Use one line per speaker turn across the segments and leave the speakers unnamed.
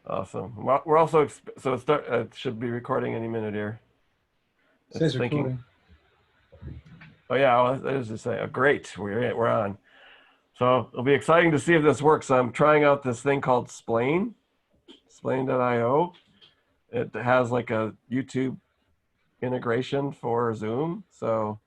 Awesome. Well, we're also so it should be recording any minute here.
It
It's
says
thinking.
recording.
Oh yeah, I was just saying. Oh, great, we're on. So it'll be exciting to see if this works. I'm trying out this thing called Splain.io. It has like a YouTube integration for Zoom. So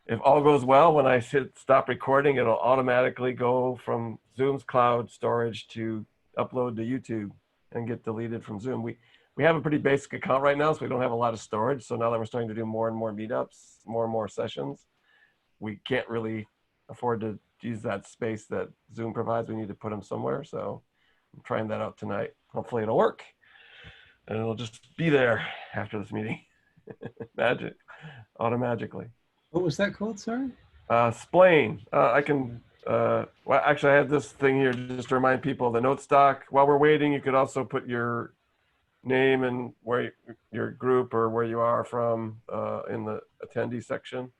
if all goes well, when I hit stop recording, it'll automatically go from Zoom's cloud storage to upload to YouTube and get deleted from Zoom. We have a pretty basic account right now, so we don't have a lot of storage. So now that we're starting to do more and more meetups, more and more sessions, we can't really afford to use that space that Zoom provides. We need to put them somewhere. So I'm trying that out tonight. Hopefully it'll work. And it'll just be there after this meeting. Magic, automagically.
What was that called? Sorry.
Splain. I can. Well, actually, I have this thing here just to remind people. The note stock. While we're waiting, you could also put your name and where your group or where you are from in the attendee section.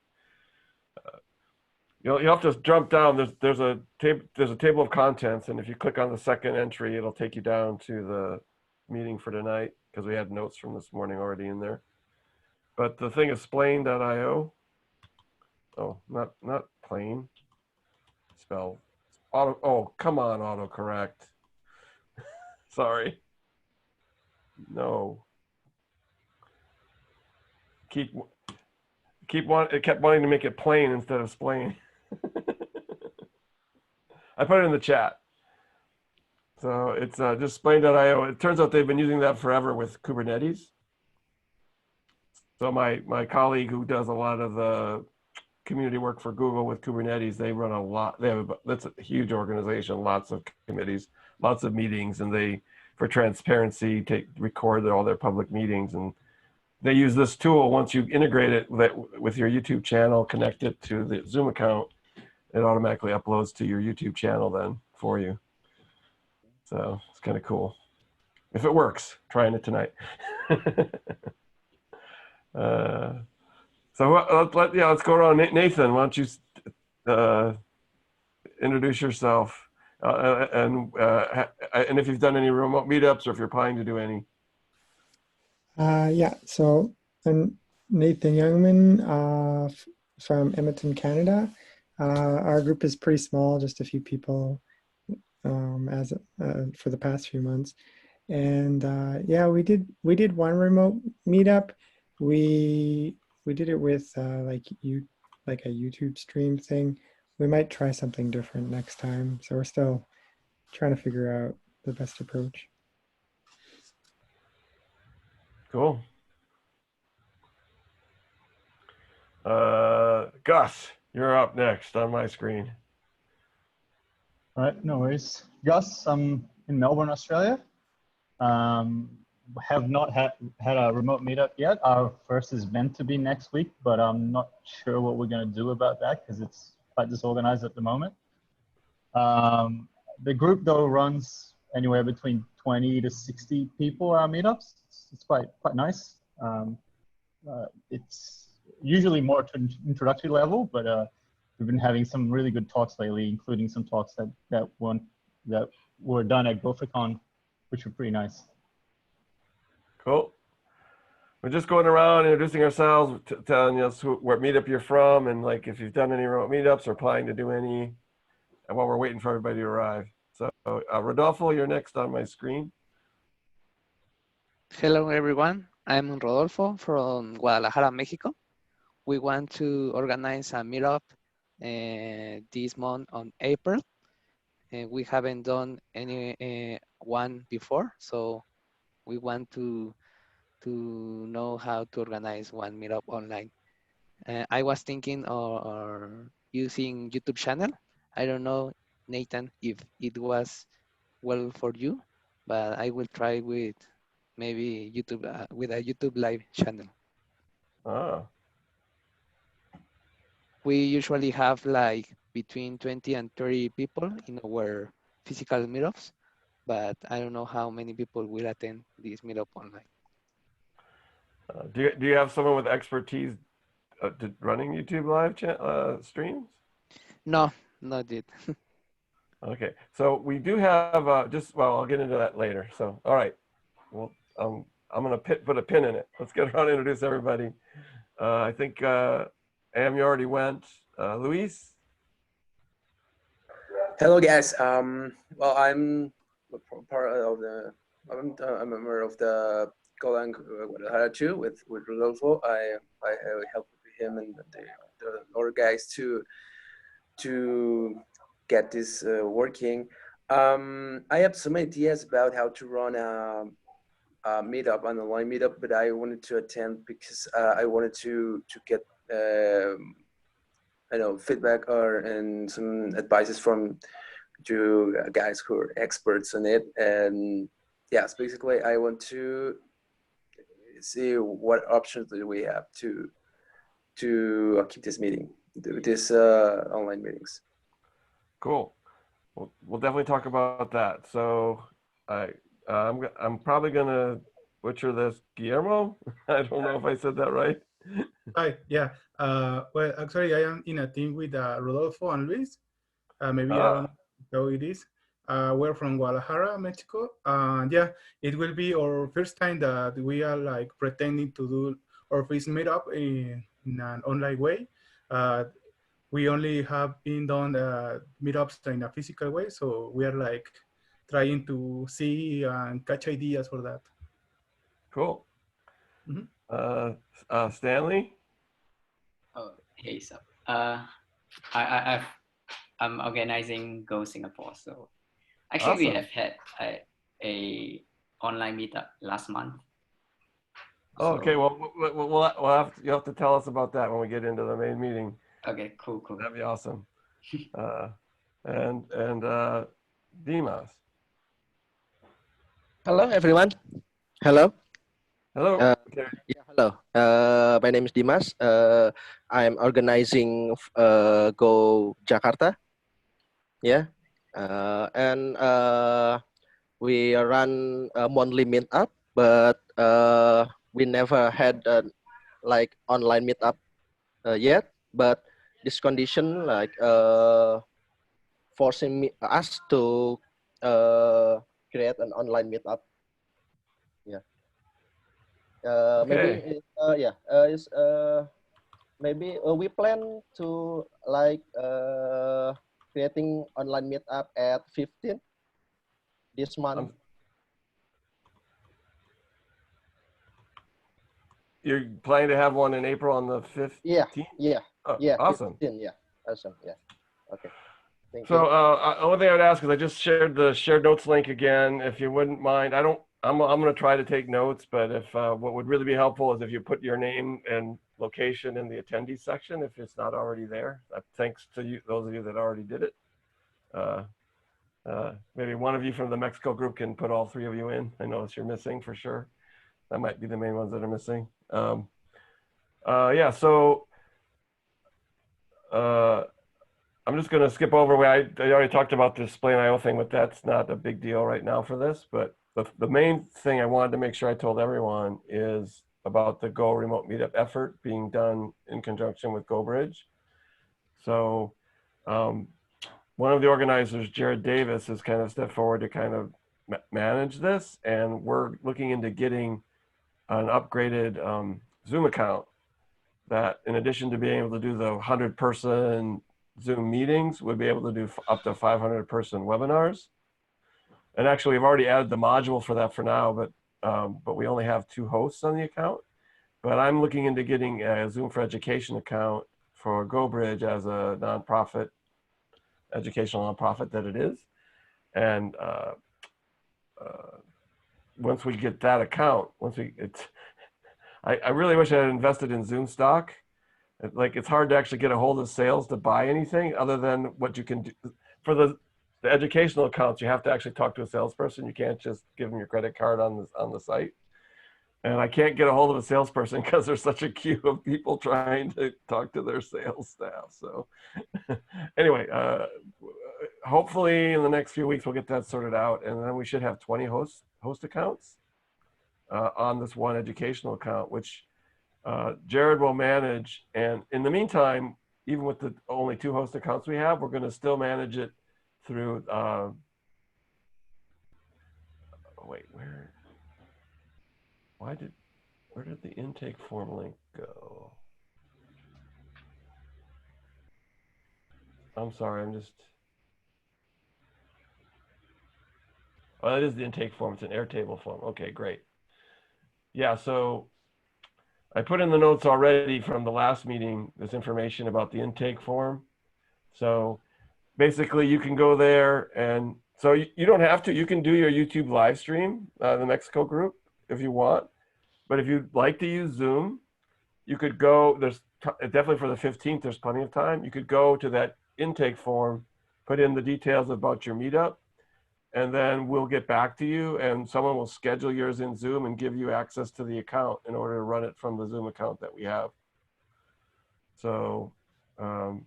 You'll have to jump down. There's a table of contents, and if you click on the second entry, it'll take you down to the meeting for tonight because we had notes from this morning already in there. But the thing is splain.io. Oh, not plain. Spell auto. Oh, come on, autocorrect. Sorry. No. It kept wanting to make it plain instead of splain. I put it in the chat. So it's just splain.io. It turns out they've been using that forever with Kubernetes. So my colleague who does a lot of the community work for Google with Kubernetes, they run a lot. That's a huge organization, lots of committees, lots of meetings, and they, for transparency, record all their public meetings, and they use this tool. Once you integrate it with your YouTube channel, connect it to the Zoom account, it automatically uploads to your YouTube channel then for you. So it's kind of cool. If it works, trying it tonight. So let's go around. Nathan, why don't you introduce yourself and if you've done any remote meetups or if you're planning to do any.
Yeah, so I'm Nathan Youngman from Edmonton, Canada. Our group is pretty small, just a few people for the past few months. And yeah, we did one remote meetup. We did it with like a YouTube stream thing. We might try something different next time. So we're still trying to figure out the best approach.
Cool. Gus, you're up next on my screen.
All right, no worries. Gus, I'm in Melbourne, Australia. Have not had a remote meetup yet. Our first is meant to be next week, but I'm not sure what we're going to do about that because it's quite disorganized at the moment. The group though runs anywhere between 20 to 60 people. Our meetups, it's quite nice. It's usually more to introductory level, but we've been having some really good talks lately, including some talks that were done at GopherCon, which were pretty nice.
Cool. We're just going around introducing ourselves, telling us what meetup you're from, and like if you've done any remote meetups or planning to do any, and while we're waiting for everybody to arrive. So, Rodolfo, you're next on my screen.
Hello, everyone. I'm Rodolfo from Guadalajara, Mexico. We want to organize a meetup this month on April. We haven't done any one before, so we want to know how to organize one meetup online. I was thinking or using YouTube channel. I don't know, Nathan, if it was well for you, but I will try with maybe YouTube with a YouTube live channel.
Ah.
We usually have like between 20 and 30 people in our physical meetups, but I don't know how many people will attend this meetup online.
Do you have someone with expertise running YouTube live streams?
No, not yet.
Okay, so we do have well, I'll get into that later. So, all right, well, I'm gonna put a pin in it. Let's get around and introduce everybody. I think Am, you already went. Luis.
Hello, guys. Well, I'm part of I'm a member of the Golang Guadalajara too with Rodolfo. I help him and the other guys to get this working. I have some ideas about how to run a meetup, an online meetup, but I wanted to attend because I wanted to get I know feedback and some advices from you guys who are experts on it. And yes, basically I want to see what options do we have to keep this meeting, this online meetings.
Cool. We'll definitely talk about that. So I'm probably gonna butcher this. Guillermo. I don't know if I said that right.
Hi, yeah. Well, actually, I am in a team with Rodolfo and Luis. Maybe I don't know how it is. We're from Guadalajara, Mexico. And yeah, it will be our first time that we are like pretending to do our first meetup in an online way. We only have been done meetups in a physical way. So we are like trying to see and catch ideas for that.
Cool.
Mhm.
Stanley.
Oh, hey, so I'm organizing Go Singapore. So actually, we
Awesome.
have had a online meetup last month.
Oh, okay.
So-
Well, you'll have to tell us about that when we get into the main meeting.
Okay, cool.
That'd be awesome. And Dimas.
Hello, everyone. Hello.
Hello. Okay.
Yeah, hello. My name is Dimas. I'm organizing Go Jakarta. Yeah. And we run a monthly meetup, but we never had like online meetup yet. But this condition like forcing us to create an online meetup. Yeah.
Okay.
Maybe we plan to like creating online meetup at 15 this month.
You're planning to have one in April on the 15th?
Yeah.
Oh,
Yeah.
awesome.
15, yeah. Awesome. Yeah. Okay. Thank
So
you.
one thing I would ask is I just shared the shared notes link again. If you wouldn't mind, I'm going to try to take notes, but if what would really be helpful is if you put your name and location in the attendees section if it's not already there. Thanks to you, those of you that already did it. Maybe one of you from the Mexico group can put all three of you in. I notice you're missing for sure. That might be the main ones that are missing. Yeah, so I'm just going to skip over where I already talked about the display and IO thing, but that's not a big deal right now for this. But the main thing I wanted to make sure I told everyone is about the Go remote meetup effort being done in conjunction with GoBridge. So one of the organizers, Jared Davis, has kind of stepped forward to kind of manage this. And we're looking into getting an upgraded Zoom account that, in addition to being able to do the 100-person Zoom meetings, would be able to do up to 500-person webinars. And actually, we've already added the module for that for now, but we only have 2 hosts on the account. But I'm looking into getting a Zoom for Education account for GoBridge as a nonprofit, educational nonprofit that it is. And once we get that account, I really wish I had invested in Zoom stock. Like, it's hard to actually get a hold of sales to buy anything other than what you can do. For the educational accounts, you have to actually talk to a salesperson. You can't just give them your credit card on the site. And I can't get a hold of a salesperson because there's such a queue of people trying to talk to their sales staff. So anyway, hopefully in the next few weeks, we'll get that sorted out. And then we should have 20 host accounts on this one educational account, which Jared will manage. And in the meantime, even with the only 2 host accounts we have, we're going to still manage it through, wait, where did the intake form link go? I'm sorry, oh, it is the intake form. It's an Airtable form. Okay, great. Yeah, so I put in the notes already from the last meeting, this information about the intake form. So basically you can go there, and so you don't have to, you can do your YouTube live stream, the Mexico group, if you want. But if you'd like to use Zoom, you could go, definitely for the 15th, there's plenty of time. You could go to that intake form, put in the details about your meetup, and then we'll get back to you, and someone will schedule yours in Zoom and give you access to the account in order to run it from the Zoom account that we have. So, and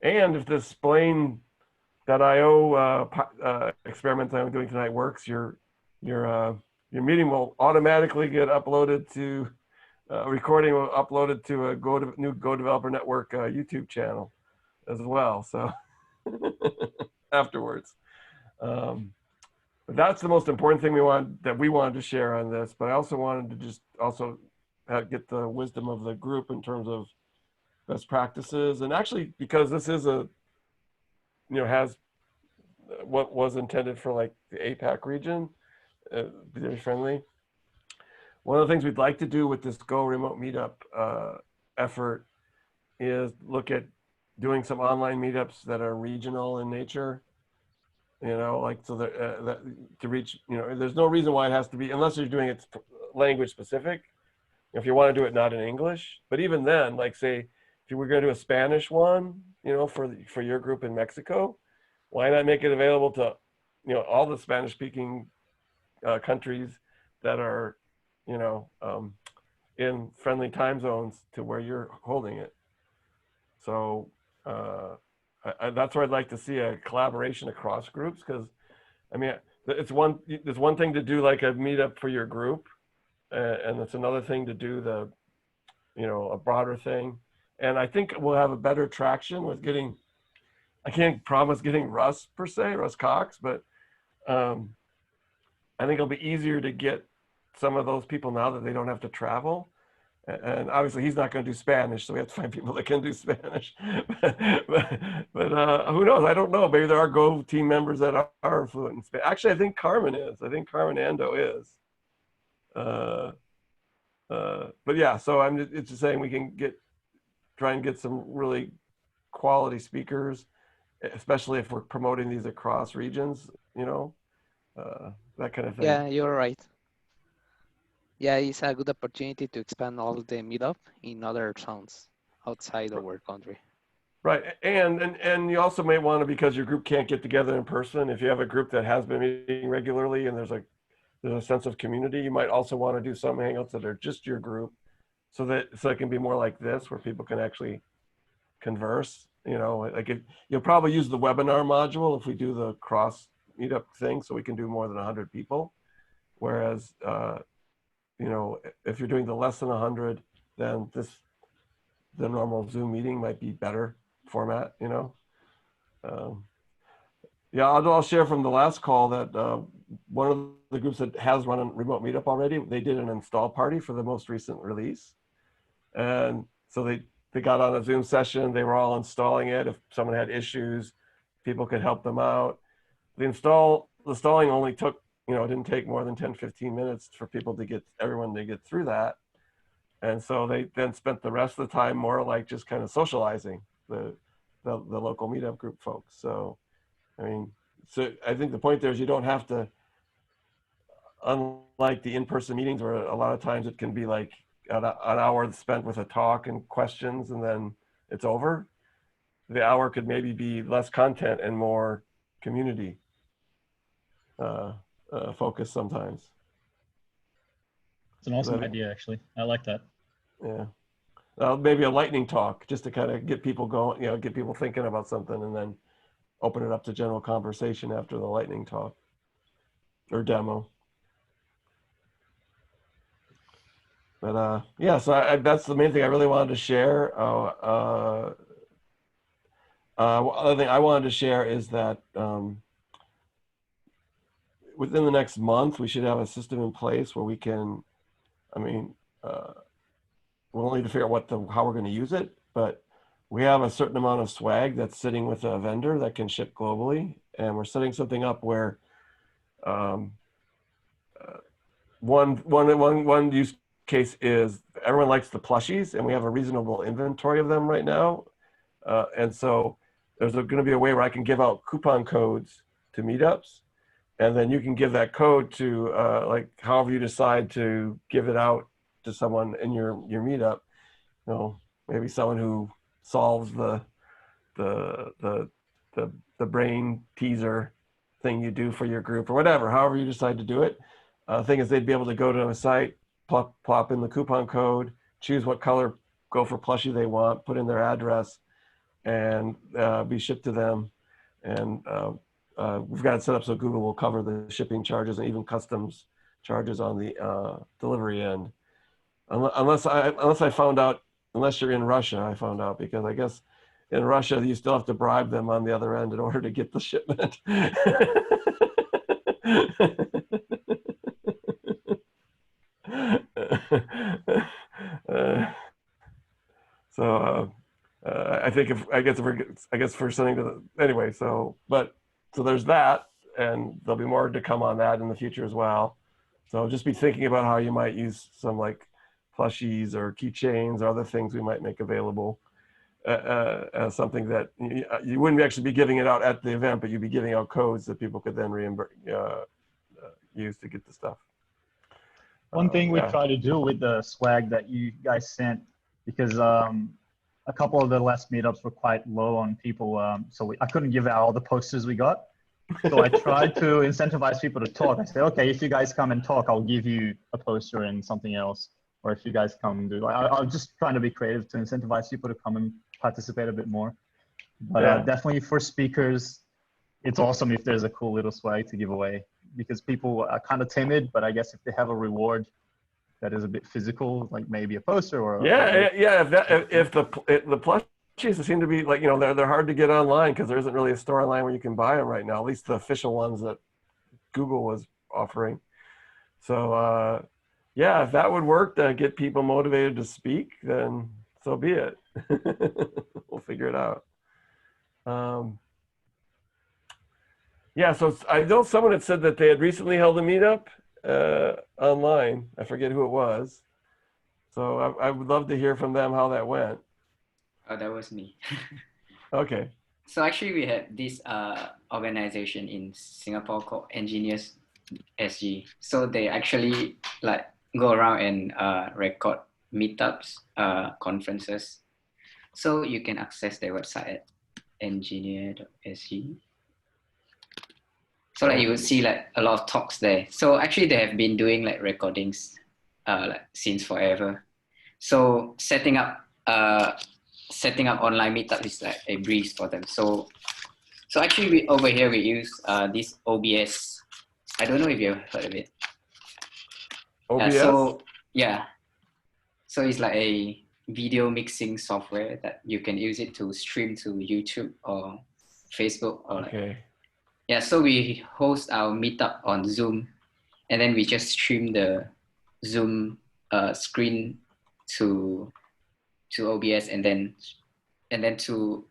if this Splain.io experiment that I'm doing tonight works, your meeting will automatically get uploaded to, recording will uploaded to a new Go Developer Network YouTube channel as well. So afterwards. But that's the most important thing we wanted to share on this. But I also wanted to just also get the wisdom of the group in terms of best practices, and actually because this is has what was intended for like the APAC region, very friendly. One of the things we'd like to do with this Go Remote Meetup effort is look at doing some online meetups that are regional in nature. Like so that to reach, there's no reason why it has to be, unless you're doing it language specific. If you want to do it not in English, but even then, like say, if you were going to do a Spanish one, for your group in Mexico, why not make it available to, all the Spanish speaking countries that are, in friendly time zones to where you're holding it. So, that's where I'd like to see a collaboration across groups, because I mean, there's one thing to do like a meetup for your group, and it's another thing to do a broader thing. And I think we'll have a better traction with getting, I can't promise getting Russ Cox, but I think it'll be easier to get some of those people now that they don't have to travel. And obviously he's not going to do Spanish, so we have to find people that can do Spanish. but who knows? I don't know. Maybe there are Go team members that are fluent in Spanish. Actually, I think Carmen is. I think Carmen Ando is. But yeah, so it's just saying we can try and get some really quality speakers, especially if we're promoting these across regions, that kind of thing.
Yeah, you're right. Yeah, it's a good opportunity to expand all the meetup in other zones outside our country.
Right, and you also may want to, because your group can't get together in person, if you have a group that has been meeting regularly and there's a sense of community, you might also want to do some hangouts that are just your group, so it can be more like this, where people can actually converse. You'll probably use the webinar module if we do the cross meetup thing, so we can do more than 100 people. Whereas, if you're doing the less than 100, then the normal Zoom meeting might be better format. Yeah, I'll share from the last call that one of the groups that has run a remote meetup already, they did an install party for the most recent release. And so they got on a Zoom session, they were all installing it. If someone had issues, people could help them out. The installing only took, it didn't take more than 10, 15 minutes for everyone to get through that. And so they then spent the rest of the time more like just kind of socializing the local meetup group folks. So, I think the point there is you don't have to, unlike the in-person meetings where a lot of times it can be like an hour spent with a talk and questions and then it's over. The hour could maybe be less content and more community focus sometimes.
It's an awesome idea, actually. I like that.
Yeah. Maybe a lightning talk just to kind of get people going, get people thinking about something, and then open it up to general conversation after the lightning talk or demo. But yeah, so that's the main thing I really wanted to share. Other thing I wanted to share is that within the next month, we should have a system in place where we can, I mean, we'll need to figure out how we're going to use it, but we have a certain amount of swag that's sitting with a vendor that can ship globally, and we're setting something up where one use case is everyone likes the plushies, and we have a reasonable inventory of them right now, and so there's going to be a way where I can give out coupon codes to meetups, and then you can give that code to like however you decide to give it out to someone in your meetup. You know, maybe someone who solves the brain teaser thing you do for your group or whatever, however you decide to do it. The thing is, they'd be able to go to a site, plop in the coupon code, choose what color gopher plushie they want, put in their address, and be shipped to them. And we've got it set up so Google will cover the shipping charges and even customs charges on the delivery end. Unless I found out, unless you're in Russia, I found out, because I guess in Russia you still have to bribe them on the other end in order to get the shipment. I think I guess for something to anyway. So there's that, and there'll be more to come on that in the future as well. So just be thinking about how you might use some like plushies or keychains or other things we might make available as something that you wouldn't actually be giving it out at the event, but you'd be giving out codes that people could then use to get the stuff.
One thing we
yeah.
try to do with the swag that you guys sent, because a couple of the last meetups were quite low on people, so I couldn't give out all the posters we got. So I tried to incentivize people to talk. I said, okay, if you guys come and talk, I'll give you a poster and something else. Or if you guys come and do, I'm just trying to be creative to incentivize people to come and participate a bit more. But definitely for speakers, it's awesome if there's a cool little swag to give away, because people are kind of timid, but I guess if they have a reward that is a bit physical, like maybe a poster or
if the plushies seem to be like, they're hard to get online because there isn't really a store online where you can buy them right now, at least the official ones that Google was offering. So if that would work to get people motivated to speak, then so be it. We'll figure it out. So I know someone had said that they had recently held a meetup online. I forget who it was. So I would love to hear from them how that went.
Oh, that was me.
Okay.
So actually we had this organization in Singapore called Engineers SG. So they actually like go around and record meetups, conferences. So you can access their website at engineer.sg. So like you would see like a lot of talks there. So actually they have been doing like recordings like since forever. So setting up online meetup is like a breeze for them. So actually over here we use this OBS. I don't know if you've heard of it.
OBS?
So it's like a video mixing software that you can use it to stream to YouTube or Facebook or so we host our meetup on Zoom, and then we just stream the Zoom screen to OBS and then to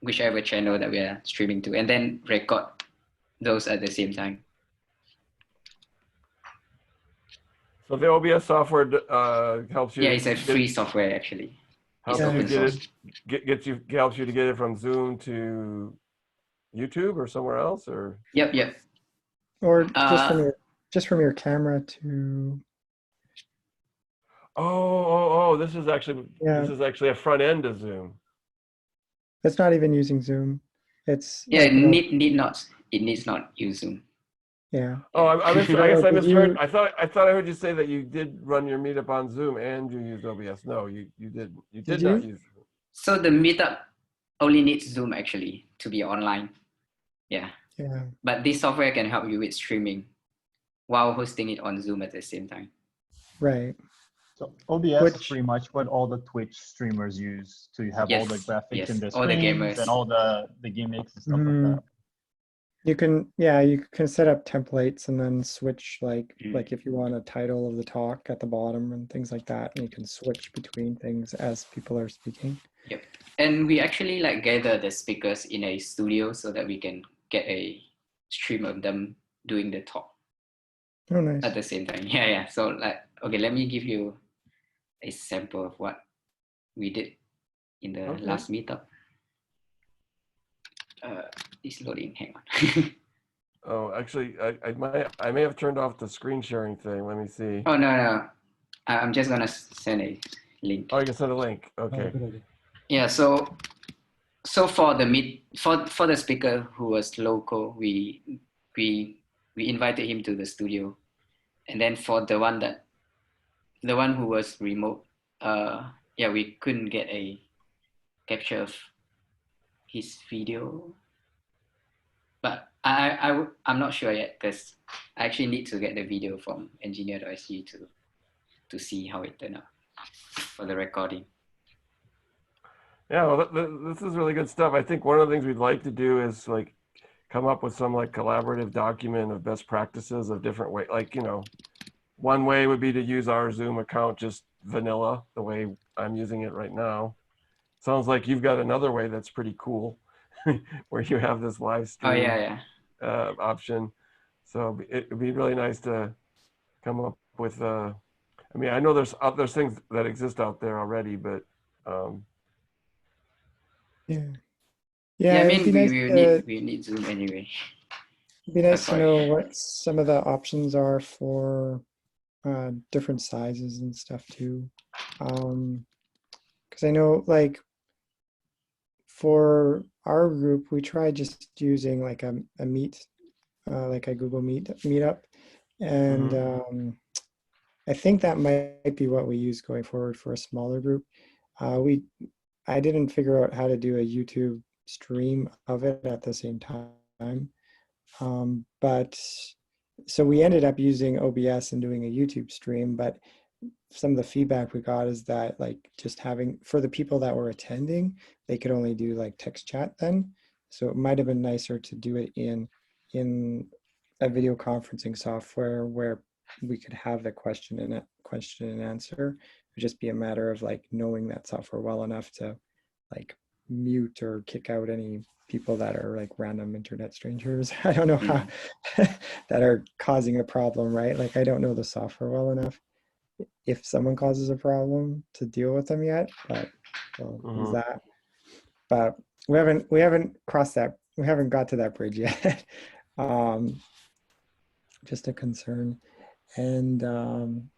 whichever channel that we are streaming to, and then record those at the same time.
So the OBS software helps you.
Yeah, it's a free software actually.
Helps you helps you to get it from Zoom to YouTube or somewhere else, or
Yep.
Or just from your camera to.
This is actually a front end of Zoom.
It's not even using Zoom. It's
it needs not use Zoom.
Yeah.
Oh, I guess I misheard. I thought I heard you say that you did run your meetup on Zoom and you used OBS. No, you didn't. You did not use Zoom.
So the meetup only needs Zoom actually to be online. Yeah. But this software can help you with streaming while hosting it on Zoom at the same time.
Right.
So OBS is
Which-
pretty much what all the Twitch streamers use to have all the
Yes,
graphics in
yes,
their
all the
screens
gamers.
and all the gimmicks and stuff like
Mm.
that.
You can, yeah, you can set up templates and then switch like
Mm.
if you want a title of the talk at the bottom and things like that, and you can switch between things as people are speaking.
Yep. And we actually like gather the speakers in a studio so that we can get a stream of them doing the talk
Oh, nice.
at the same time. Yeah, yeah. So like, okay, let me give you a sample of what we did in the
Okay.
last meetup. It's loading. Hang on.
Oh, actually, I may have turned off the screen sharing thing. Let me see.
Oh no, no. I'm just gonna send a link.
Oh, you can send a link.
Oh,
Okay.
good idea.
Yeah. So for the for the speaker who was local, we invited him to the studio, and then for the one who was remote, yeah, we couldn't get a capture of his video, but I'm not sure yet because I actually need to get the video from engineer.sg to see how it turned out for the recording.
Yeah, well, this is really good stuff. I think one of the things we'd like to do is like come up with some like collaborative document of best practices of different ways. Like, you know, one way would be to use our Zoom account just vanilla, the way I'm using it right now. Sounds like you've got another way that's pretty cool, where you have this live stream
Oh yeah, yeah.
option. So it'd be really nice to come up with. I mean, I know there's things that exist out there already, but
Yeah.
Yeah,
Yeah,
I
it'd
mean,
be nice to,
we need Zoom anyway.
it'd be nice to
sorry.
know what some of the options are for different sizes and stuff too. Because I know like for our group, we tried just using like a Meet, like a Google Meetup. And I think that might be what we use going forward for a smaller group. I didn't figure out how to do a YouTube stream of it at the same time. But so we ended up using OBS and doing a YouTube stream, but some of the feedback we got is that like just having, for the people that were attending, they could only do like text chat then. So it might have been nicer to do it in a video conferencing software where we could have the question and answer. It would just be a matter of like knowing that software well enough to like mute or kick out any people that are like random internet strangers. I don't know how that are causing a problem, right? Like I don't know the software well enough if someone causes a problem to deal with them yet, but is that, but we haven't crossed that, we haven't got to that bridge yet. Just a concern. And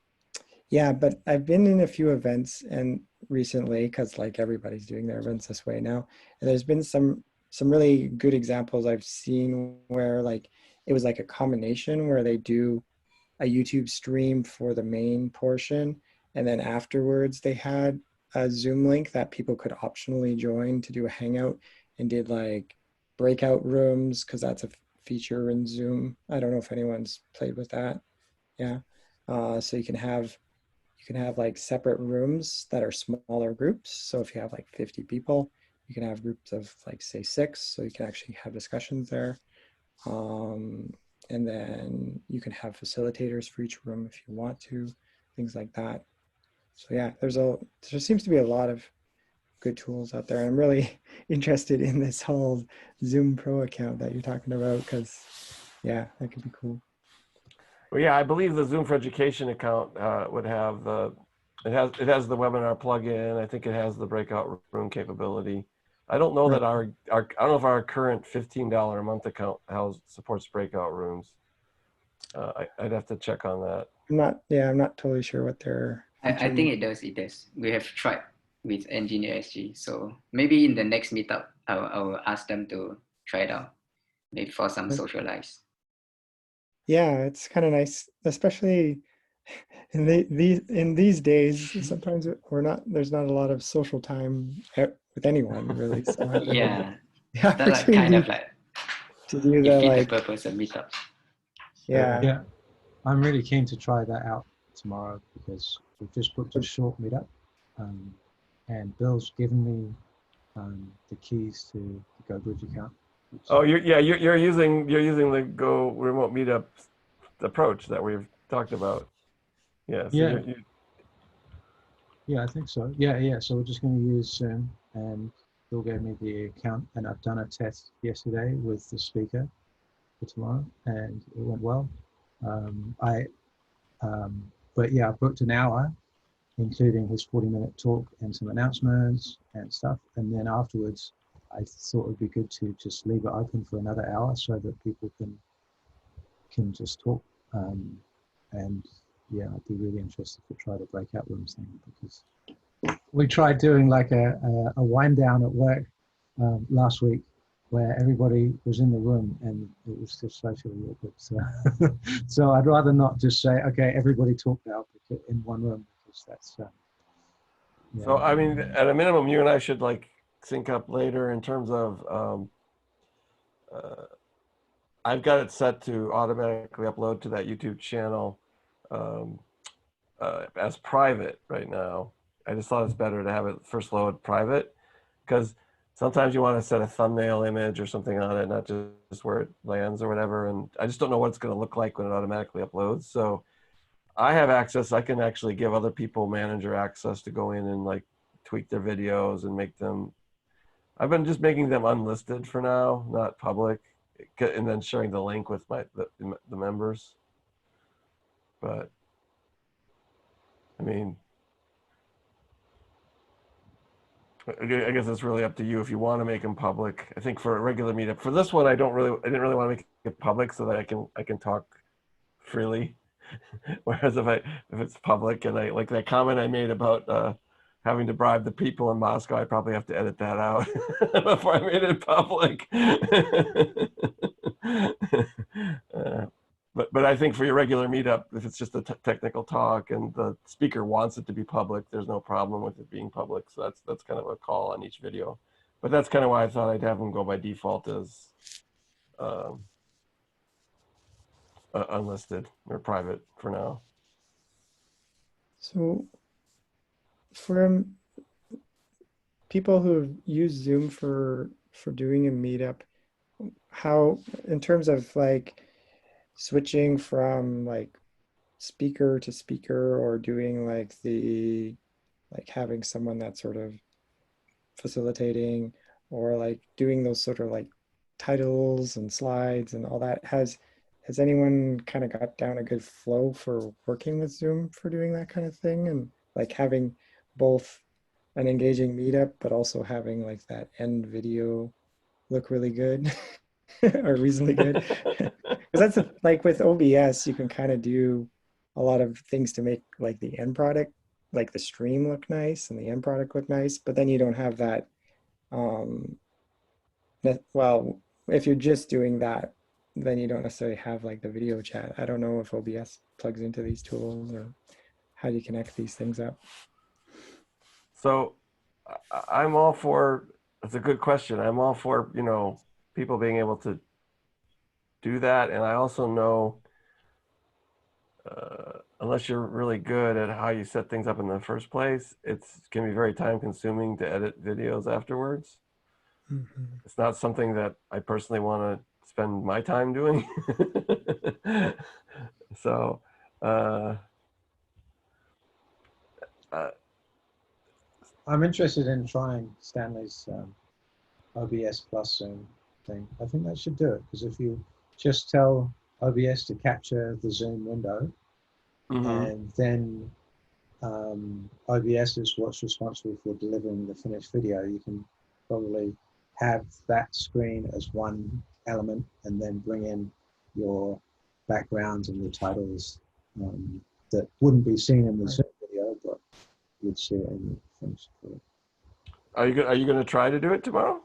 yeah, but I've been in a few events and recently, because like everybody's doing their events this way now, and there's been some really good examples I've seen where like it was like a combination where they do a YouTube stream for the main portion, and then afterwards they had a Zoom link that people could optionally join to do a hangout, and did like breakout rooms because that's a feature in Zoom. I don't know if anyone's played with that. Yeah. So you can have like separate rooms that are smaller groups. So if you have like 50 people, you can have groups of like say 6, so you can actually have discussions there. And then you can have facilitators for each room if you want to, things like that. So yeah, there seems to be a lot of good tools out there. I'm really interested in this whole Zoom Pro account that you're talking about, because yeah, that could be cool.
well, yeah, I believe the Zoom for Education account would have it has the webinar plugin. I think it has the breakout room capability. I don't know that I don't know if our current $15 a month account supports breakout rooms. I'd have to check on that.
I'm not totally sure what they're.
I think it does. It does. We have tried with Engineer SG, so maybe in the next meetup, I will ask them to try it out, maybe for some socialize.
Yeah, it's kind of nice, especially in these days. Sometimes there's not a lot of social time with anyone really. So
Yeah,
the
that's like kind of like
to do the
defeat
like
the purpose of meetups.
yeah.
Yeah, I'm really keen to try that out tomorrow because we've just booked a short meetup, and Bill's given me the keys to the Go Bridge account.
Oh, you're using the Go Remote Meetup approach that we've talked about. Yeah. So
Yeah. Yeah, I think so. Yeah. So we're just going to use Zoom, and Bill gave me the account, and I've done a test yesterday with the speaker for tomorrow, and it went well. But yeah, I booked an hour, including his 40-minute talk and some announcements and stuff. And then afterwards, I thought it'd be good to just leave it open for another hour so that people can just talk. And yeah, I'd be really interested to try the breakout rooms thing, because we tried doing like a wind down at work last week, where everybody was in the room and it was just socially awkward. So, so I'd rather not just say, okay, everybody talk now in one room, because that's. Yeah.
So I mean, at a minimum, you and I should like sync up later in terms of. I've got it set to automatically upload to that YouTube channel as private right now. I just thought it's better to have it first load private, because sometimes you want to set a thumbnail image or something on it, not just where it lands or whatever. And I just don't know what it's going to look like when it automatically uploads. So I have access. I can actually give other people manager access to go in and like tweak their videos and make them. I've been just making them unlisted for now, not public, and then sharing the link with the members. But I mean, I guess it's really up to you if you want to make them public. I think for a regular meetup, for this one, I didn't really want to make it public so that I can talk freely. Whereas if it's public, and I like that comment I made about having to bribe the people in Moscow, I probably have to edit that out before I made it public. But I think for your regular meetup, if it's just a technical talk and the speaker wants it to be public, there's no problem with it being public. So that's kind of a call on each video. But that's kind of why I thought I'd have them go by default as unlisted or private for now.
So for people who use Zoom for doing a meetup, how, in terms of like switching from like speaker to speaker, or doing like having someone that's sort of facilitating, or like doing those sort of like titles and slides and all that, has anyone kind of got down a good flow for working with Zoom for doing that kind of thing, and like having both an engaging meetup but also having like that end video look really good or reasonably good? Because that's like with OBS, you can kind of do a lot of things to make like the end product, like the stream, look nice and the end product look nice, but then you don't have that. Well, if you're just doing that, then you don't necessarily have like the video chat. I don't know if OBS plugs into these tools or how do you connect these things up.
So I'm all for, it's a good question. I'm all for, people being able to do that. And I also know, unless you're really good at how you set things up in the first place, it can be very time consuming to edit videos afterwards. Mm-hmm. It's not something that I personally want to spend my time doing. So,
I'm interested in trying Stanley's OBS plus Zoom thing. I think that should do it, because if you just tell OBS to capture the Zoom window, mm-hmm. and then OBS is what's responsible for delivering the finished video, you can probably have that screen as one element and then bring in your backgrounds and your titles that wouldn't be seen in the Zoom video, but you'd see it in the finished video.
Are you going to try to do it tomorrow?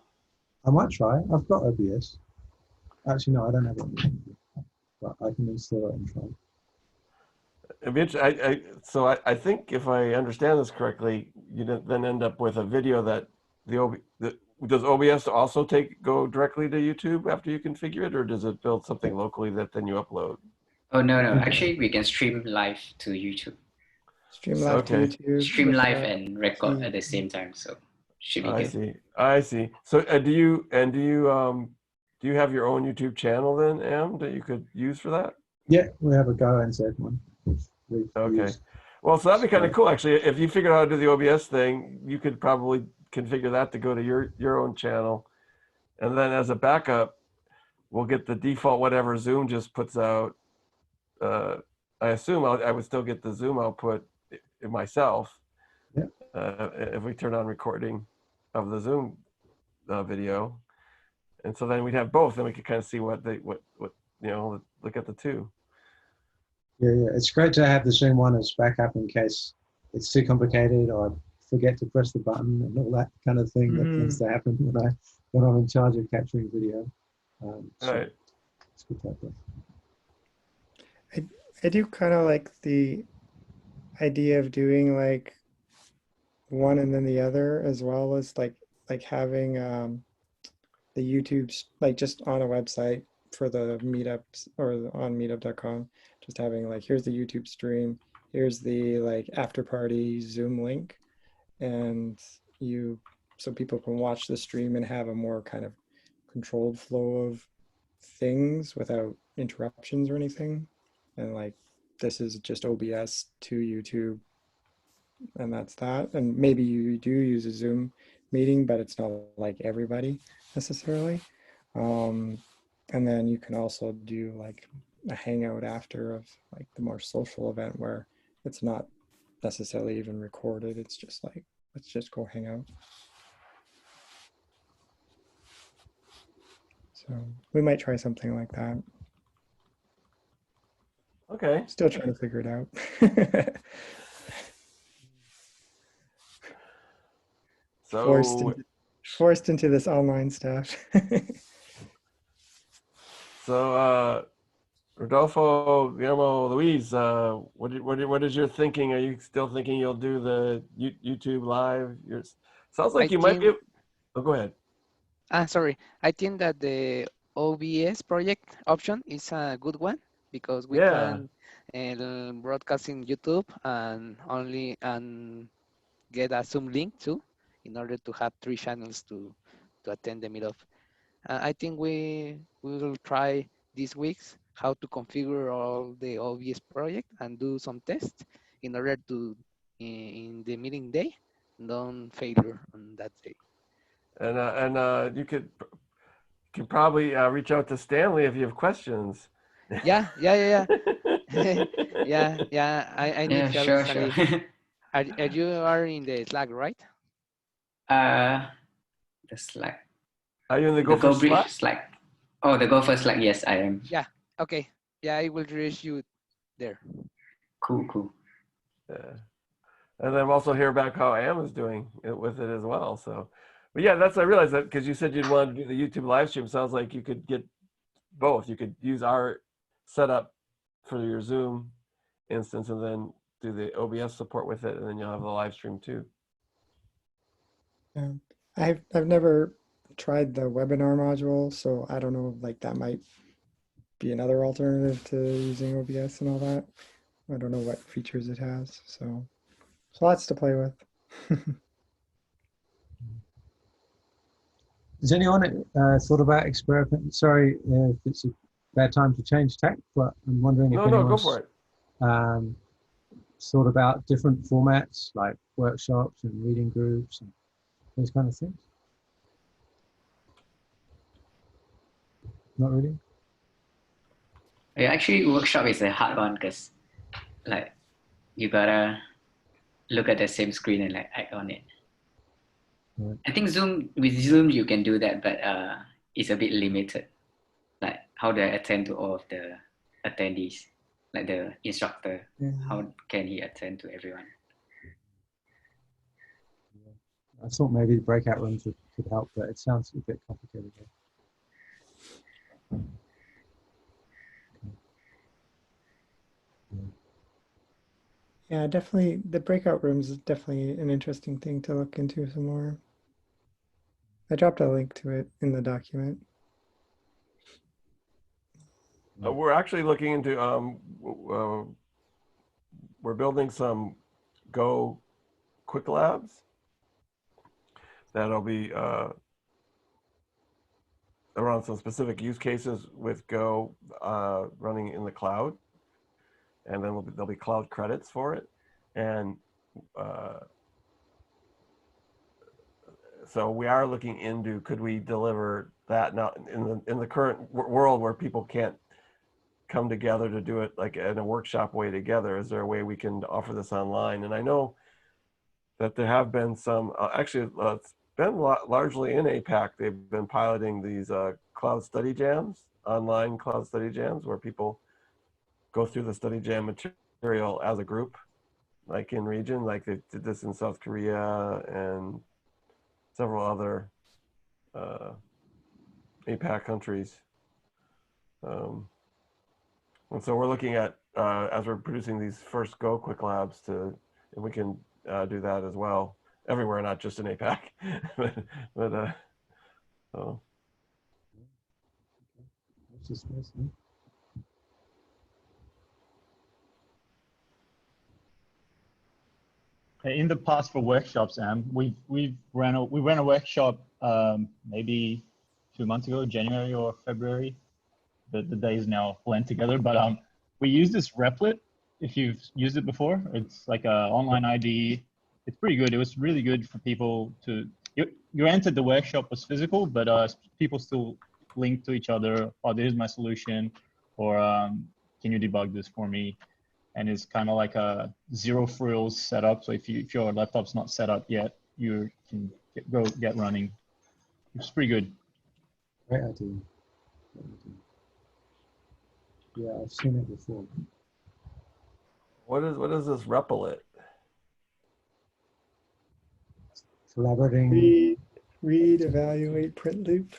I might try. I've got OBS. Actually, no, I don't have it. But I can install it and try.
It'd be interesting. So I think if I understand this correctly, you then end up with a video that does OBS also go directly to YouTube after you configure it, or does it build something locally that then you upload?
Oh, no. Actually, we can stream live to YouTube.
Stream live to
Okay.
YouTube.
Stream
with,
live and record
key.
at the same time, so should be
I
good.
see. I see. So do you have your own YouTube channel then, Em, that you could use for that?
Yeah, we have a Go and Z one. We've
Okay.
used.
Well, so that'd be kind of
So-
cool actually. If you figured out how to do the OBS thing, you could probably configure that to go to your own channel. And then as a backup, we'll get the default whatever Zoom just puts out. I assume I would still get the Zoom output myself.
Yeah.
If we turn on recording of the Zoom video. And so then we'd have both, and we could kind of see what look at the two.
Yeah, it's great to have the Zoom one as backup in case it's too complicated or I forget to press the button and all that kind of thing that tends to happen when I'm in charge of capturing video. So
Right.
it's good to have that.
I do kind of like the idea of doing like one and then the other, as well as like having the YouTube's like just on a website for the meetups or on meetup.com, just having like, here's the YouTube stream, here's the like after party Zoom link, and so people can watch the stream and have a more kind of controlled flow of things without interruptions or anything. And like, this is just OBS to YouTube, and that's that. And maybe you do use a Zoom meeting, but it's not like everybody necessarily. And then you can also do like a hangout after of like the more social event where it's not necessarily even recorded. It's just like, let's just go hang out. So we might try something like that.
Okay.
Still trying to figure it out.
So
forced into this online stuff.
So Rodolfo, Guillermo, Luis, what is your thinking? Are you still thinking you'll do the YouTube live? Sounds like you might be. Oh, go ahead.
Sorry. I think that the OBS project option is a good one because we can broadcast in YouTube and get a Zoom link too, in order to have 3 channels to attend the meetup. I think we will try this week's how to configure all the OBS project and do some tests in order to, in the meeting day, don't failure on that day.
And you can probably reach out to Stanley if you have questions.
Yeah. Yeah. I need help,
sure,
Stanley.
Sure.
You are in the Slack, right?
The Slack.
Are you in the Go First
Slack? Oh, the Go First Slack. Yes, I am.
Yeah. Okay. Yeah, I will reach you there.
Cool.
Yeah. And then also hear back how Am is doing with it as well. So, but yeah, I realized that because you said you'd want to do the YouTube live stream. Sounds like you could get both. You could use our setup for your Zoom instance and then do the OBS support with it, and then you'll have the live stream too.
Yeah. I've never tried the webinar module, so I don't know, like that might be another alternative to using OBS and all that. I don't know what features it has, so lots to play with.
Has anyone thought about experiment? Sorry if it's a bad time to change tack, but I'm wondering if anyone's
go for it.
Thought about different formats like workshops and reading groups and those kind of things. Not really.
Yeah, actually, workshop is a hard one because, like, you gotta look at the same screen and like act on it.
Right.
I think with Zoom you can do that, but it's a bit limited. Like, how do I attend to all of the attendees? Like the instructor, how can he attend to everyone?
I thought maybe the breakout rooms could help, but it sounds a bit complicated.
Yeah, definitely. The breakout rooms is definitely an interesting thing to look into some more. I dropped a link to it in the document.
We're actually looking into we're building some Go Quick Labs that'll be around some specific use cases with Go running in the cloud, and then there'll be cloud credits for it, and so we are looking into could we deliver that now in the current world where people can't come together to do it like in a workshop way together. Is there a way we can offer this online? And I know that there have been some actually it's been largely in APAC. They've been piloting these cloud study jams, online cloud study jams, where people go through the study jam material as a group, like in region, like they did this in South Korea and several other APAC countries. And so we're looking at, as we're producing these first Go Quick Labs, and we can do that as well, everywhere, not just in APAC. but so.
In the past for workshops, we ran a workshop maybe 2 months ago, January or February. The days now blend together, but we use this Replit. If you've used it before, it's like a online ID. It's pretty good. It was really good for people to. You entered the workshop was physical, but people still link to each other. Oh, this is my solution, or can you debug this for me? And it's kind of like a zero frills setup. So if your laptop's not set up yet, you can get running. It's pretty good.
Great idea. Yeah, I've seen it before.
What is this Replit?
Collaborating.
Read, evaluate, print loop.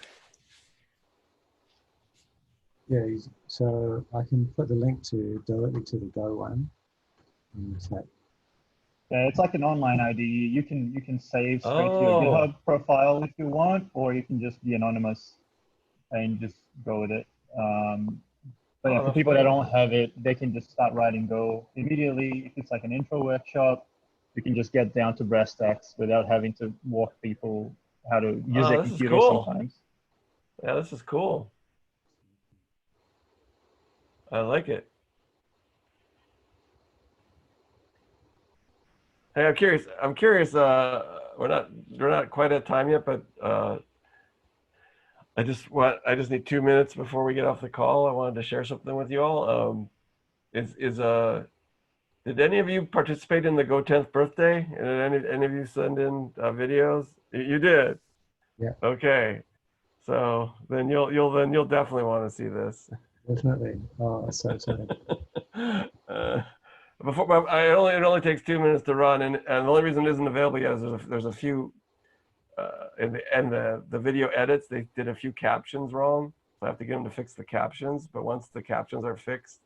Yeah, so I can put the link directly to the Go one in the chat.
Yeah, it's like an online ID. You can save straight to your GitHub profile if you want, or you can just be anonymous and just go with it. But yeah, for people that don't have it, they can just start writing Go immediately. If it's like an intro workshop, you can just get down to brass tacks without having to walk people how to use their computer sometimes.
Yeah, this is cool. I like it. Hey, I'm curious. We're not quite at time yet, but I just need 2 minutes before we get off the call. I wanted to share something with you all. Did any of you participate in the Go 10th birthday? And did any of you send in videos? You did.
Yeah.
Okay. So then you'll definitely want to see this.
Definitely. Oh, that's so exciting.
It only takes 2 minutes to run, and the only reason it isn't available yet is there's a few in the video edits, they did a few captions wrong, so I have to get them to fix the captions. But once the captions are fixed,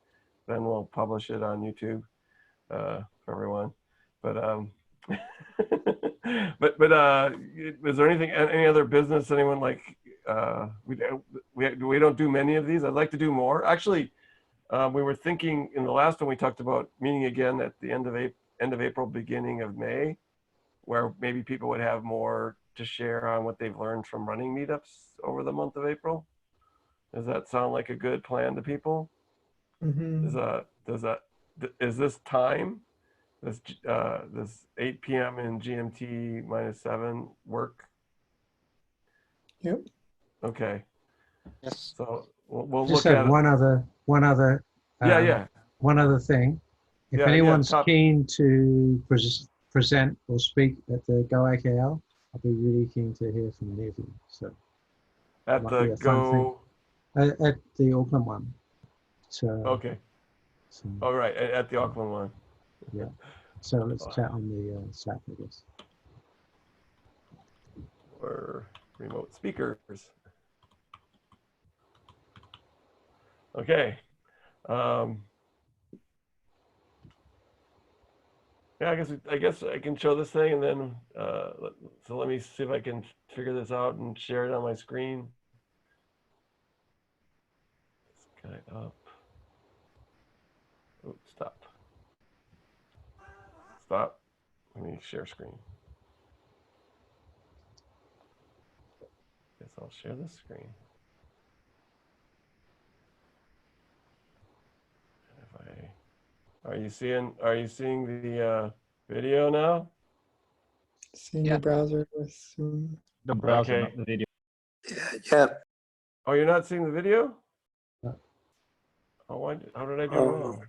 then we'll publish it on YouTube for everyone. But is there any other business anyone like? We don't do many of these. I'd like to do more. Actually, we were thinking in the last one we talked about meeting again at the end of April, beginning of May, where maybe people would have more to share on what they've learned from running meetups over the month of April. Does that sound like a good plan to people?
Mm-hmm.
Is this time, this 8 p.m. in GMT -7 work?
Yep.
Okay.
Yes.
So we'll
Just
look
have
at
one other
yeah.
One other thing. If anyone's keen to present or speak at the Go AKL, I'll be really keen to hear from any of you. So
at the Go
at the Auckland one. So
okay.
So,
all right, at the Auckland one.
Yeah. So let's chat on the Slack, I guess.
Or remote speakers. Okay. Yeah, I guess I can show this thing, and then so let me see if I can figure this out and share it on my screen. Let's get it up. Oh, stop. Let me share screen. Guess I'll share the screen. Are you seeing the video now?
Seeing your browser with Zoom.
The browser,
Okay.
not the video.
Yeah.
Oh, you're not seeing the video?
No.
Oh, how did I do wrong?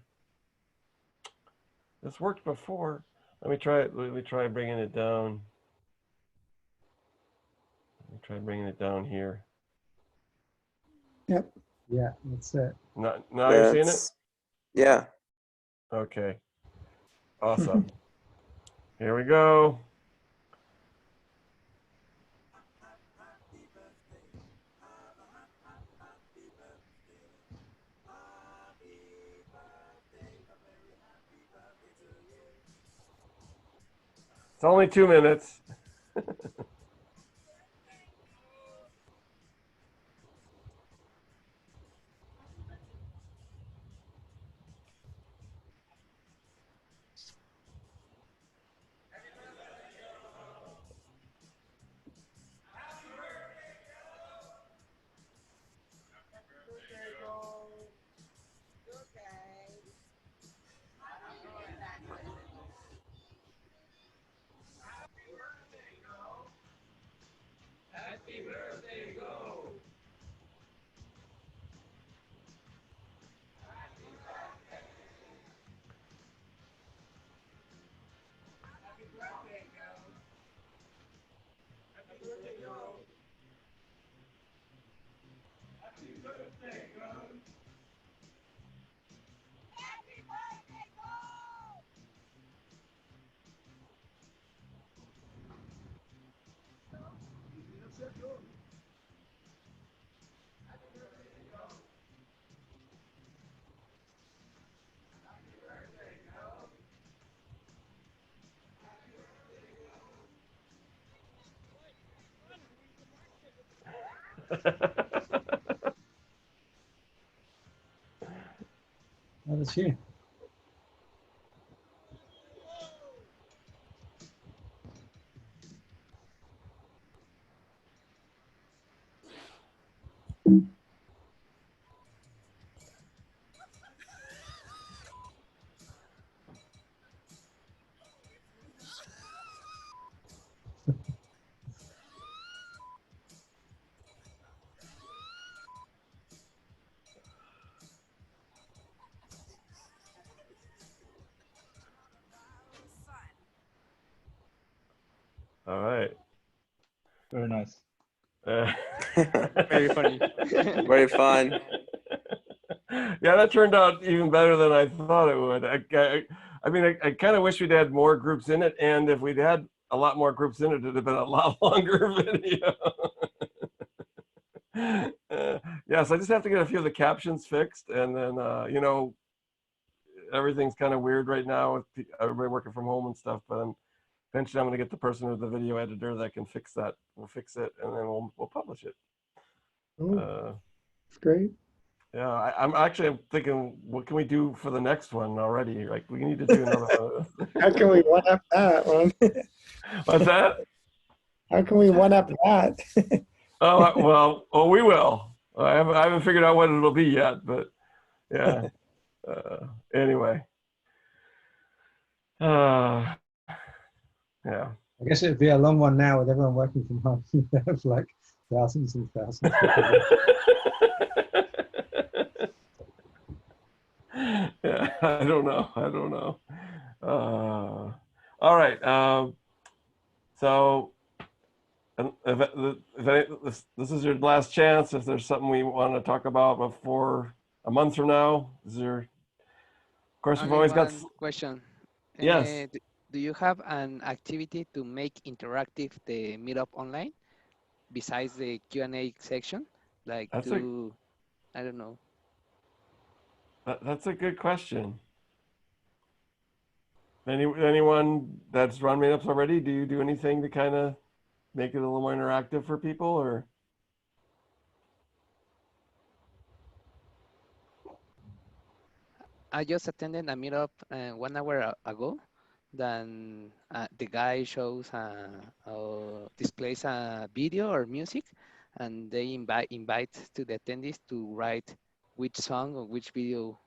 This worked before. Let me try it. Let me try bringing it down. Let me try bringing it down here.
Yep.
Yeah, that's it.
Now you're seeing it?
Yeah.
Okay. Awesome. Here we go. It's only 2 minutes.
That was you.
All right.
Very nice.
Very funny.
Very fun.
Yeah, that turned out even better than I thought it would. I mean, I kind of wish we'd had more groups in it, and if we'd had a lot more groups in it, it'd have been a lot longer video. Yeah, so I just have to get a few of the captions fixed, and then you know, everything's kind of weird right now with everybody working from home and stuff. But eventually, I'm going to get the person with the video editor that can fix that. We'll fix it, and then we'll publish it.
It's great.
Yeah, I'm thinking, what can we do for the next one already? Like, we need to do another one.
How can we one up that one?
What's that?
How can we one up that?
Oh, we will. I haven't figured out what it'll be yet, but yeah. Anyway. Yeah.
I guess it'd be a long one now with everyone working from home. Have like thousands and thousands.
Yeah, I don't know. All right. So if this is your last chance, if there's something we want to talk about before a month from now, is there? Of course, we've
Only
always got.
one question.
Yes.
Do you have an activity to make interactive the meetup online besides the Q&A section? Like I don't know.
That's a good question. Anyone that's run meetups already, do you do anything to kind of make it a little more interactive for people, or?
I just attended a meetup 1 hour ago then the guy shows or displays a video or music, and they invite to the attendees to write which song or which video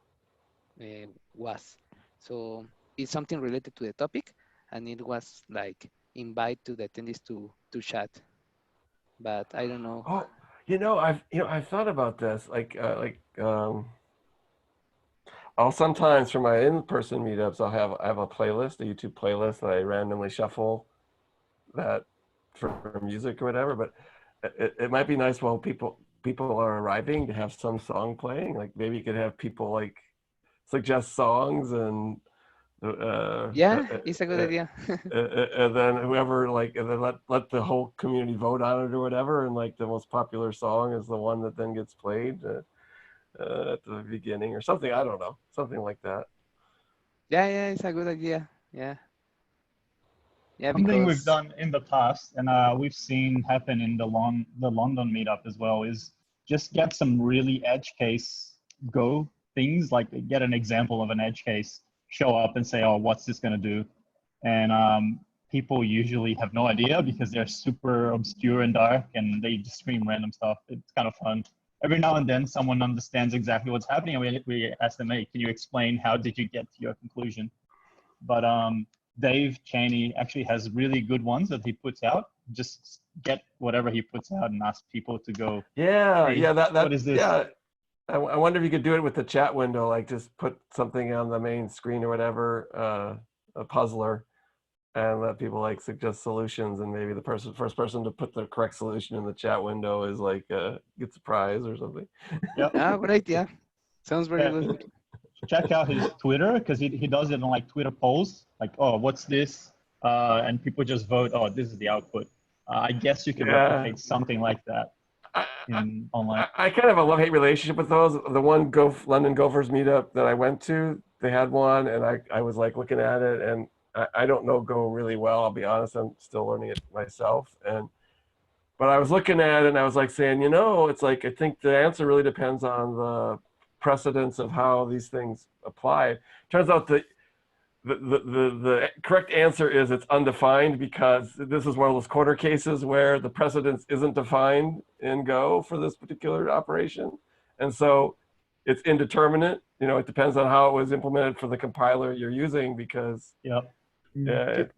was. So it's something related to the topic, and it was like invite to the attendees to chat. But I don't know.
Oh, I've thought about this. I'll sometimes for my in-person meetups, I have a playlist, a YouTube playlist that I randomly shuffle that for music or whatever. But it might be nice while people are arriving to have some song playing. Like maybe you could have people like suggest songs and
Yeah, it's a good idea.
and then and then let the whole community vote on it or whatever, and like the most popular song is the one that then gets played at the beginning or something. I don't know, something like that.
Yeah, it's a good idea. Yeah,
Something we've
because
done in the past, and we've seen happen in the London meetup as well, is just get some really edge case Go things, like get an example of an edge case, show up and say, oh, what's this going to do? And people usually have no idea because they're super obscure and dark, and they just scream random stuff. It's kind of fun. Every now and then someone understands exactly what's happening, and we ask them, hey, can you explain how did you get to your conclusion? But Dave Cheney actually has really good ones that he puts out. Just get whatever he puts out and ask people to go.
Yeah,
hey,
yeah, that
what is this?
Yeah. I wonder if you could do it with the chat window, like just put something on the main screen or whatever, a puzzler, and let people like suggest solutions, and maybe the first person to put the correct solution in the chat window is like gets a prize or something.
Yep.
good idea. Sounds very good.
Check out his Twitter, because he does it on like Twitter polls, like, oh, what's this? And people just vote, oh, this is the output. I guess you can replicate something like that online.
I kind of have a love-hate relationship with those. The one London Gophers meetup that I went to, they had one, and I was like looking at it, and I don't know Go really well. I'll be honest, I'm still learning it myself. But I was looking at it, and I was like saying, it's like I think the answer really depends on the precedence of how these things apply. Turns out the correct answer is it's undefined, because this is one of those corner cases where the precedence isn't defined in Go for this particular operation. And so it's indeterminate. It depends on how it was implemented for the compiler you're using, because it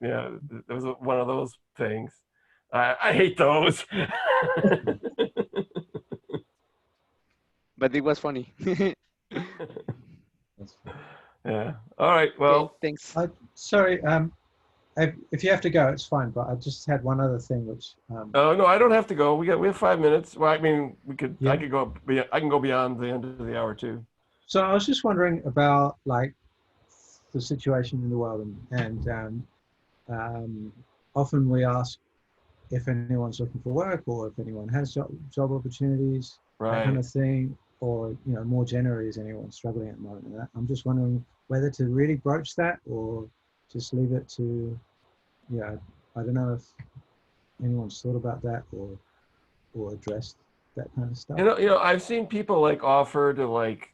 was one of those things. I hate those.
But it was funny.
Yeah. All right. Well,
okay, thanks.
Sorry. If you have to go, it's fine. But I just had one other thing, which.
Oh no, I don't have to go. We have 5 minutes. Well, I mean, we could.
Yeah.
I could go. I can go beyond the end of the hour too.
So I was just wondering about like the situation in the world, and often we ask if anyone's looking for work, or if anyone has job opportunities, that kind of thing, or more generally, is anyone struggling at the moment? And I'm just wondering whether to really broach that or just leave it to, I don't know if anyone's thought about that or addressed that kind of stuff.
I've seen people like offer to like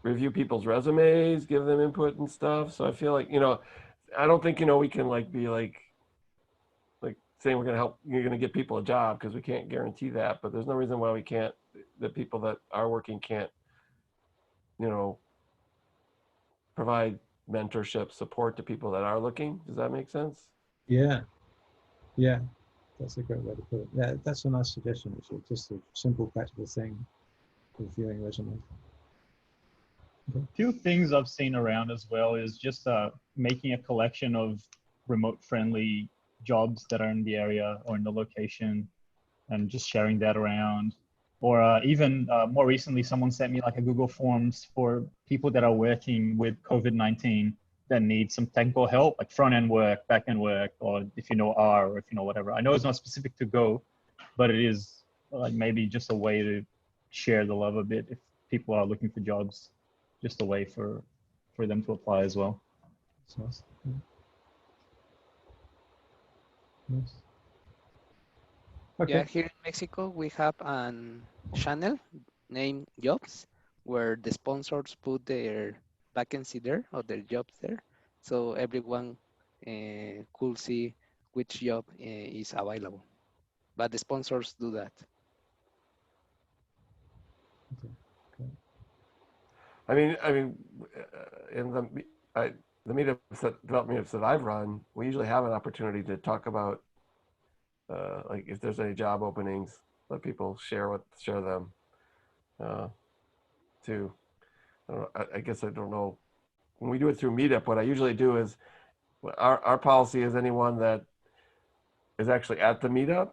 review people's resumes, give them input and stuff. So I feel like, I don't think, we can like be like saying we're going to help, you're going to get people a job, because we can't guarantee that. But there's no reason why we can't, the people that are working can't, provide mentorship support to people that are looking. Does that make sense?
Yeah. That's a great way to put it. Yeah, that's a nice suggestion. It's just a simple, practical thing for viewing resumes.
A few things I've seen around as well is just making a collection of remote-friendly jobs that are in the area or in the location, and just sharing that around. Or even more recently, someone sent me like a Google Forms for people that are working with COVID-19 that need some technical help, like front-end work, back-end work, or if you know R, or if you know whatever. I know it's not specific to Go, but it is like maybe just a way to share the love a bit if people are looking for jobs, just a way for them to apply as well.
That's nice. Yeah. Nice. Okay.
Yeah, here in Mexico, we have an channel named Jobs, where the sponsors put their vacancy there or their jobs there. So everyone could see which job is available. But the sponsors do that.
I mean, in the meetups that I've run, we usually have an opportunity to talk about, like if there's any job openings, let people share them, too. I guess I don't know. When we do it through Meetup, what I usually do is, our policy is anyone that is actually at the meetup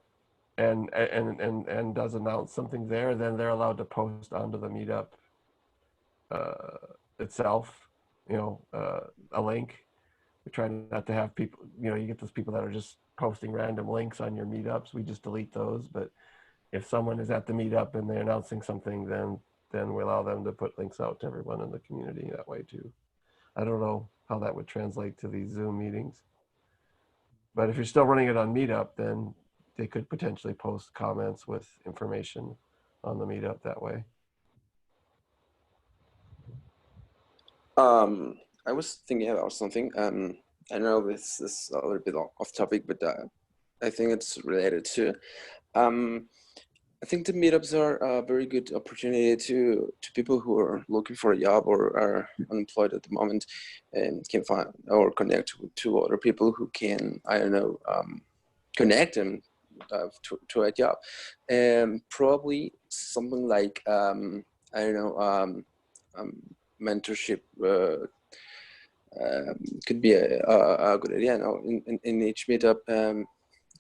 and does announce something there, then they're allowed to post onto the meetup itself, a link. We try not to have people, you get those people that are just posting random links on your meetups. We just delete those. But if someone is at the meetup and they're announcing something, then we allow them to put links out to everyone in the community that way too. I don't know how that would translate to these Zoom meetings. But if you're still running it on Meetup, then they could potentially post comments with information on the Meetup that way.
I was thinking about something. I know this is a little bit off topic, but I think it's related to. I think the meetups are a very good opportunity to people who are looking for a job or are unemployed at the moment, and can find or connect to other people who can, I don't know, connect them to a job. And probably something like, I don't know, mentorship could be a good idea. Now, in each meetup,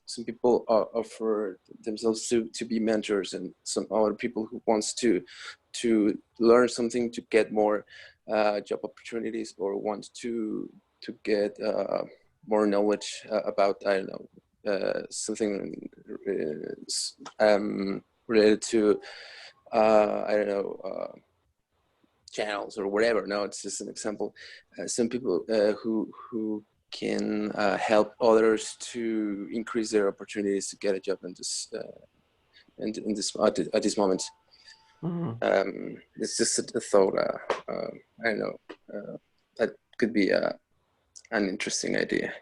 some people offer themselves to be mentors, and some other people who wants to learn something to get more job opportunities, or want to get more knowledge about, I don't know, something related to I don't know, channels or whatever. No, it's just an example. Some people who can help others to increase their opportunities to get a job in this at this moment. Mm-hmm. It's just a thought. I don't know. That could be an interesting idea.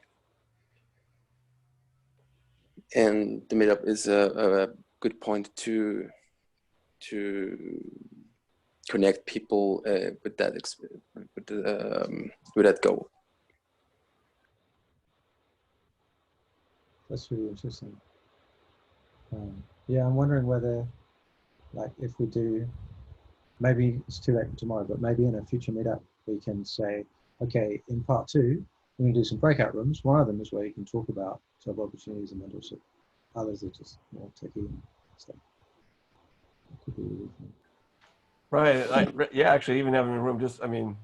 And the meetup is a good point to connect people with that with that goal.
That's really interesting. Yeah, I'm wondering whether, like, if we do, maybe it's too late for tomorrow, but maybe in a future meetup we can say, okay, in part 2, we're going to do some breakout rooms. One of them is where you can talk about job opportunities and mentorship. Others are just more techie and stuff. That could be really fun.
Right. Yeah, actually, even having a room, just, I mean,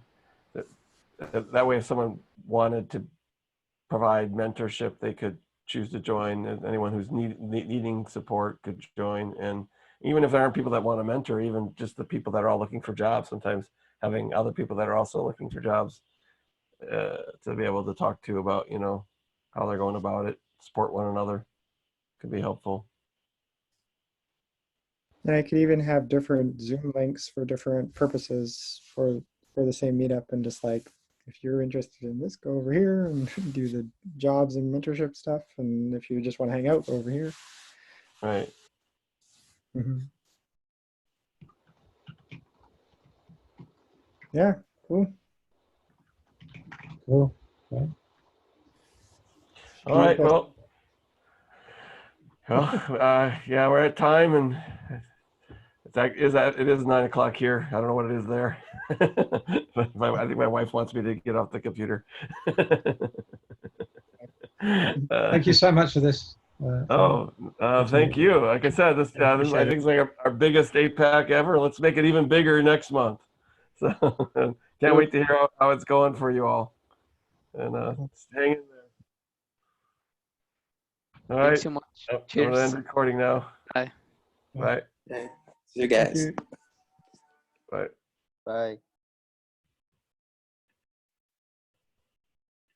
that way if someone wanted to provide mentorship, they could choose to join. Anyone who's needing support could join. And even if there aren't people that want to mentor, even just the people that are all looking for jobs, sometimes having other people that are also looking for jobs to be able to talk to about, how they're going about it, support one another, could be helpful.
And I could even have different Zoom links for different purposes for the same meetup, and just like, if you're interested in this, go over here and do the jobs and mentorship stuff. And if you just want to hang out, go over here.
Right.
Mm-hmm. Yeah, cool.
Cool. Okay.
All right. Well, yeah, we're at time, and it is 9 o'clock here. I don't know what it is there. I think my wife wants me to get off the computer.
Thank you so much for this.
Thank you. Like I said, this I think is like our biggest APAC ever. Let's make it even bigger next month. So can't wait to hear how it's going for you all. And hang in there. All right.
Thanks so much.
I'm
Cheers.
going to end recording now.
Bye.
Bye.
Yeah. See you guys.
Bye.
Bye.